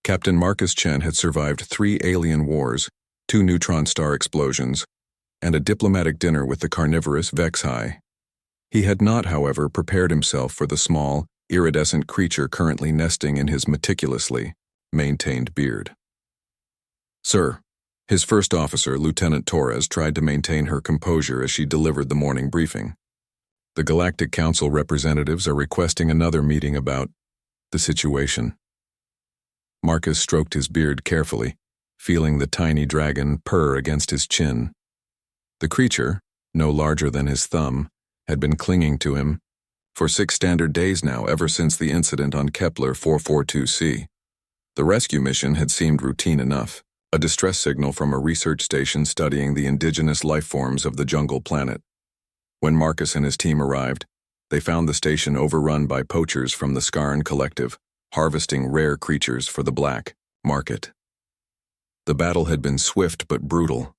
Captain Marcus Chen had survived 3 alien wars, 2 neutron star explosions, and a diplomatic dinner with the carnivorous HFY. He had not, however, prepared himself for the small, iridescent creature currently nesting in his meticulously maintained beard. "Sir," his first officer, Lieutenant Torres, tried to maintain her composure as she delivered the morning briefing. "The Galactic Council representatives are requesting another meeting about the situation." Marcus stroked his beard carefully, feeling the tiny dragon purr against his chin. The creature, no larger than his thumb, had been clinging to him for 6 standard days now, ever since the incident on Kepler 442c. The rescue mission had seemed routine enough, a distress signal from a research station studying the indigenous life forms of the jungle planet. When Marcus and his team arrived, they found the station overrun by poachers from the Scarn Collective, harvesting rare creatures for the black market. The battle had been swift but brutal.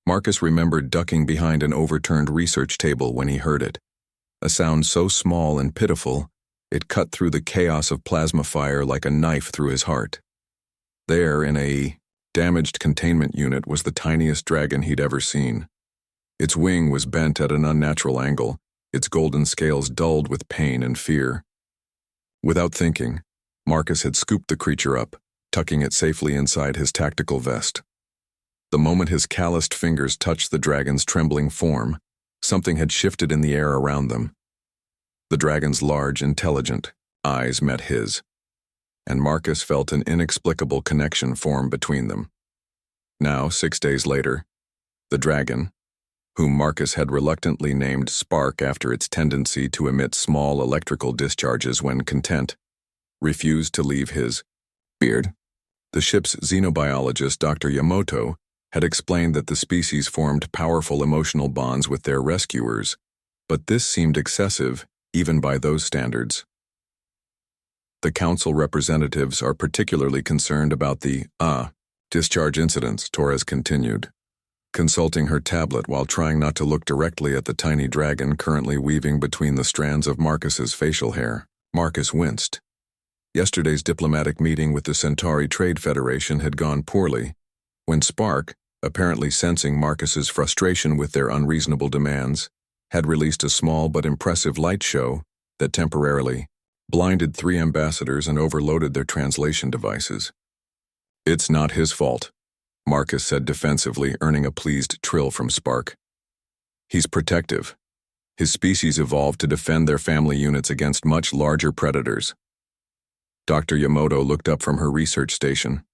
Marcus remembered ducking behind an overturned research table when he heard it, a sound so small and pitiful it cut through the chaos of plasma fire like a knife through his heart. There, in a damaged containment unit, was the tiniest dragon he'd ever seen. Its wing was bent at an unnatural angle, its golden scales dulled with pain and fear. Without thinking, Marcus had scooped the creature up, tucking it safely inside his tactical vest. The moment his calloused fingers touched the dragon's trembling form, something had shifted in the air around them. The dragon's large, intelligent eyes met his, and Marcus felt an inexplicable connection form between them. Now, 6 days later, the dragon, whom Marcus had reluctantly named Spark after its tendency to emit small electrical discharges when content, refused to leave his beard. The ship's xenobiologist, Dr. Yamato, had explained that the species formed powerful emotional bonds with their rescuers, but this seemed excessive, even by those standards. "The council representatives are particularly concerned about the discharge incidents," Torres continued, consulting her tablet while trying not to look directly at the tiny dragon currently weaving between the strands of Marcus's facial hair. Marcus winced. Yesterday's diplomatic meeting with the Centauri Trade Federation had gone poorly, when Spark, apparently sensing Marcus's frustration with their unreasonable demands, had released a small but impressive light show that temporarily blinded 3 ambassadors and overloaded their translation devices. "It's not his fault," Marcus said defensively, earning a pleased trill from Spark. "He's protective. His species evolved to defend their family units against much larger predators." Dr. Yamato looked up from her research station.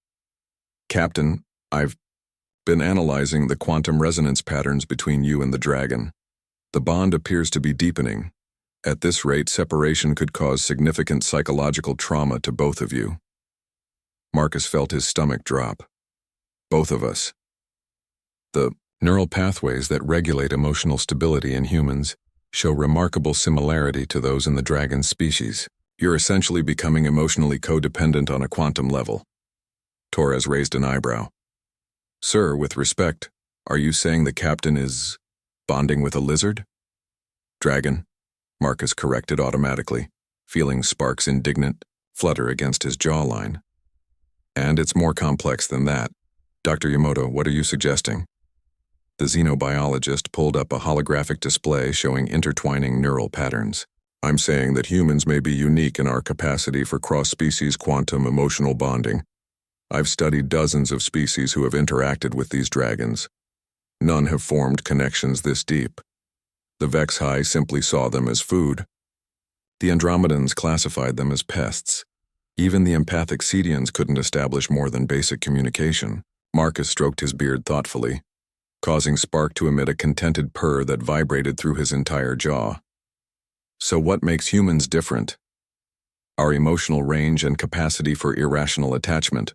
"Captain, I've been analyzing the quantum resonance patterns between you and the dragon. The bond appears to be deepening. At this rate, separation could cause significant psychological trauma to both of you." Marcus felt his stomach drop. "Both of us." "The neural pathways that regulate emotional stability in humans show remarkable similarity to those in the dragon species. You're essentially becoming emotionally codependent on a quantum level." Torres raised an eyebrow. "Sir, with respect, are you saying the captain is bonding with a lizard?" "Dragon," Marcus corrected automatically, feeling Spark's indignant flutter against his jawline. "And it's more complex than that. Dr. Yamato, what are you suggesting?" The xenobiologist pulled up a holographic display showing intertwining neural patterns. "I'm saying that humans may be unique in our capacity for cross-species quantum emotional bonding. I've studied dozens of species who have interacted with these dragons. None have formed connections this deep. The HFY simply saw them as food. The Andromedans classified them as pests. Even the empathic Cedians couldn't establish more than basic communication." Marcus stroked his beard thoughtfully, causing Spark to emit a contented purr that vibrated through his entire jaw. "So what makes humans different?" "Our emotional range and capacity for irrational attachment,"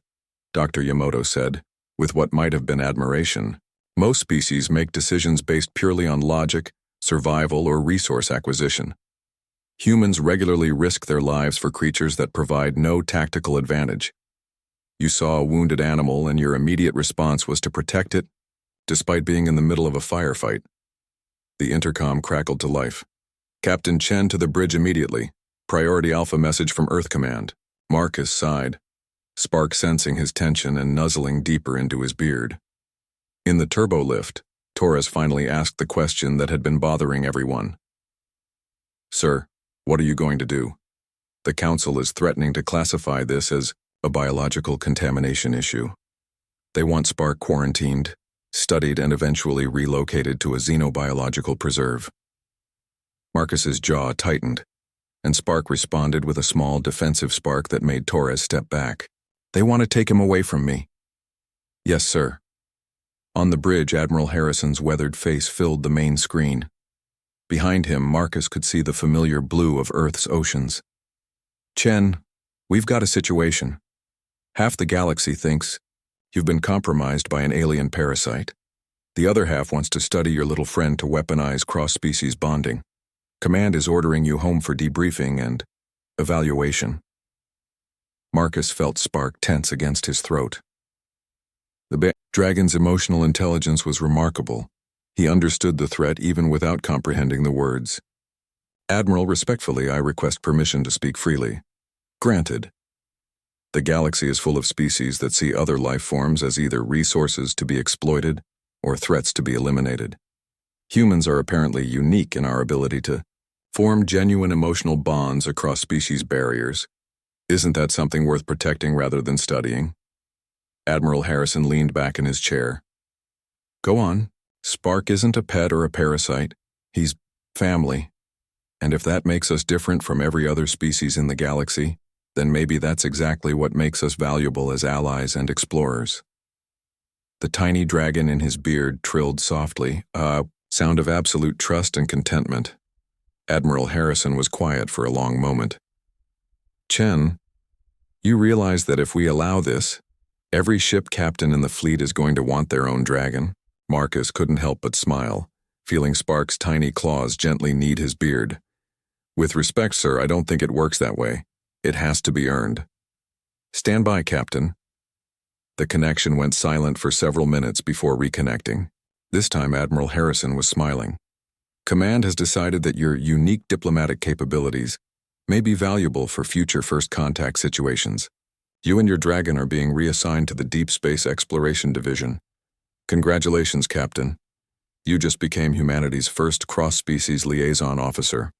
Dr. Yamato said, with what might have been admiration. "Most species make decisions based purely on logic, survival, or resource acquisition. Humans regularly risk their lives for creatures that provide no tactical advantage. You saw a wounded animal and your immediate response was to protect it, despite being in the middle of a firefight." The intercom crackled to life. "Captain Chen to the bridge immediately. Priority Alpha message from Earth Command." Marcus sighed. Spark sensing his tension and nuzzling deeper into his beard. In the turbo lift, Torres finally asked the question that had been bothering everyone. "Sir, what are you going to do? The Council is threatening to classify this as a biological contamination issue. They want Spark quarantined, studied, and eventually relocated to a xenobiological preserve." Marcus's jaw tightened, and Spark responded with a small defensive spark that made Torres step back. "They want to take him away from me." "Yes, sir." On the bridge, Admiral Harrison's weathered face filled the main screen. Behind him, Marcus could see the familiar blue of Earth's oceans. "Chen, we've got a situation. Half the galaxy thinks you've been compromised by an alien parasite. The other half wants to study your little friend to weaponize cross-species bonding. Command is ordering you home for debriefing and evaluation." Marcus felt Spark tense against his throat. The dragon's emotional intelligence was remarkable. He understood the threat even without comprehending the words. "Admiral, respectfully, I request permission to speak freely." "Granted." The galaxy is full of species that see other life forms as either resources to be exploited or threats to be eliminated. Humans are apparently unique in our ability to form genuine emotional bonds across species barriers. Isn't that something worth protecting rather than studying? Admiral Harrison leaned back in his chair. "Go on. Spark isn't a pet or a parasite. He's family. And if that makes us different from every other species in the galaxy, then maybe that's exactly what makes us valuable as allies and explorers." The tiny dragon in his beard trilled softly, a sound of absolute trust and contentment. Admiral Harrison was quiet for a long moment. "Chen, you realize that if we allow this, every ship captain in the fleet is going to want their own dragon?" Marcus couldn't help but smile, feeling Spark's tiny claws gently knead his beard. "With respect, sir, I don't think it works that way. It has to be earned." "Stand by, Captain." The connection went silent for several minutes before reconnecting. This time Admiral Harrison was smiling. "Command has decided that your unique diplomatic capabilities may be valuable for future first contact situations. You and your dragon are being reassigned to the Deep Space Exploration Division. Congratulations, Captain. You just became humanity's first cross-species liaison officer."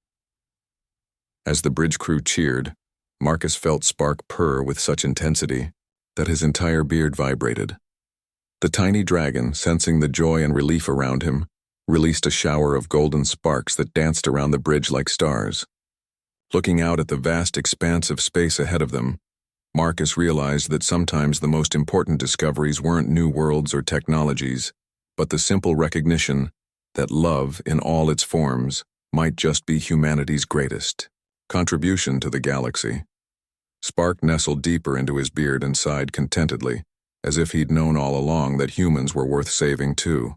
As the bridge crew cheered, Marcus felt Spark purr with such intensity that his entire beard vibrated. The tiny dragon, sensing the joy and relief around him, released a shower of golden sparks that danced around the bridge like stars. Looking out at the vast expanse of space ahead of them, Marcus realized that sometimes the most important discoveries weren't new worlds or technologies, but the simple recognition that love in all its forms might just be humanity's greatest contribution to the galaxy. Spark nestled deeper into his beard and sighed contentedly, as if he'd known all along that humans were worth saving too.